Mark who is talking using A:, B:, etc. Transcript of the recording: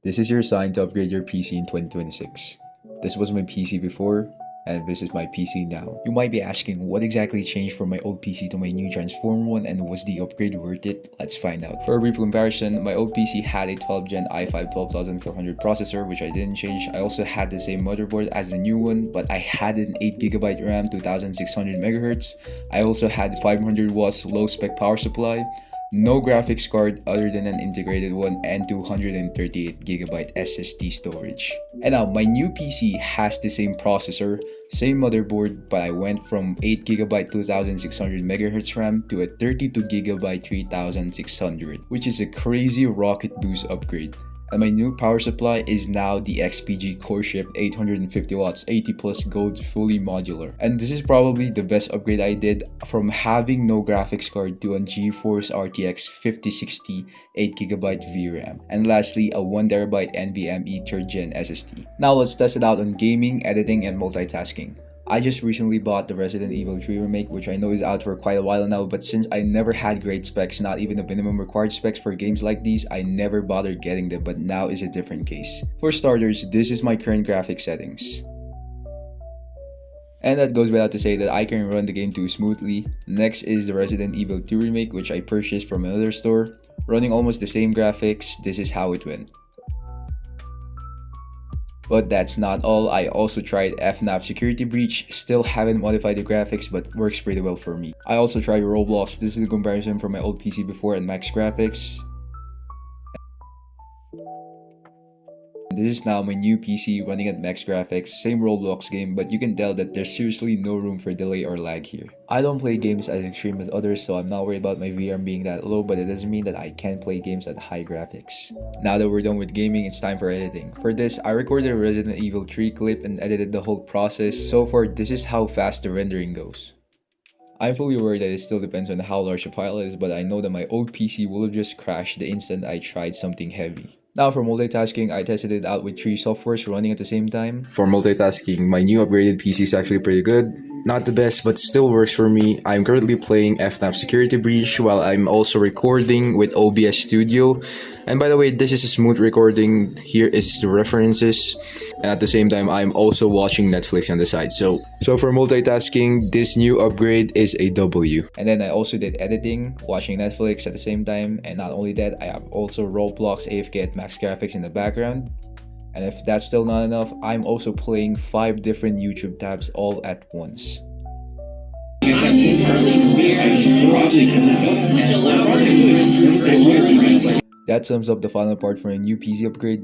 A: This is your sign to upgrade your PC in 2026. This was my PC before, and this is my PC now. You might be asking what exactly changed from my old PC to my new transformer one, and was the upgrade worth it? Let's find out. For a brief comparison, my old PC had a 12th gen i5 12400 processor, which I didn't change. I also had the same motherboard as the new one, but I had an 8GB RAM 2600 MHz. I also had 500 watts low spec power supply, no graphics card other than an integrated one, and 238GB SSD storage. And now my new PC has the same processor, same motherboard, but I went from 8GB 2600 MHz RAM to a 32GB 3600, which is a crazy rocket boost upgrade. And my new power supply is now the XPG core shipped 850 watts 80 plus gold fully modular. And this is probably the best upgrade I did, from having no graphics card to a GeForce RTX 5060 8GB VRAM. And lastly, a 1TB NVMe 3rd gen SSD. Now let's test it out on gaming, editing, and multitasking. I just recently bought the Resident Evil 3 remake, which I know is out for quite a while now, but since I never had great specs, not even the minimum required specs for games like these, I never bothered getting them, but now is a different case. For starters, this is my current graphics settings. And that goes without to say that I can run the game too smoothly. Next is the Resident Evil 2 remake, which I purchased from another store. Running almost the same graphics, this is how it went. But that's not all. I also tried FNAF Security Breach, still haven't modified the graphics but works pretty well for me. I also tried Roblox. This is a comparison from my old PC before and max graphics. This is now my new PC running at max graphics, same Roblox game, but you can tell that there's seriously no room for delay or lag here. I don't play games as extreme as others, so I'm not worried about my VRAM being that low, but it doesn't mean that I can't play games at high graphics. Now that we're done with gaming, it's time for editing. For this, I recorded a Resident Evil 3 clip and edited the whole process. So far, this is how fast the rendering goes. I'm fully aware that it still depends on how large the file is, but I know that my old PC will have just crashed the instant I tried something heavy. Now for multitasking, I tested it out with 3 softwares running at the same time. For multitasking, my new upgraded PC is actually pretty good. Not the best, but still works for me. I'm currently playing FNAF Security Breach while I'm also recording with OBS Studio. And by the way, this is a smooth recording. Here is the references. And at the same time, I'm also watching Netflix on the side. So for multitasking, this new upgrade is a W. And then I also did editing, watching Netflix at the same time. And not only that, I have also Roblox AFK at max graphics in the background. And if that's still not enough, I'm also playing 5 different YouTube tabs all at once. That sums up the final part for a new PC upgrade.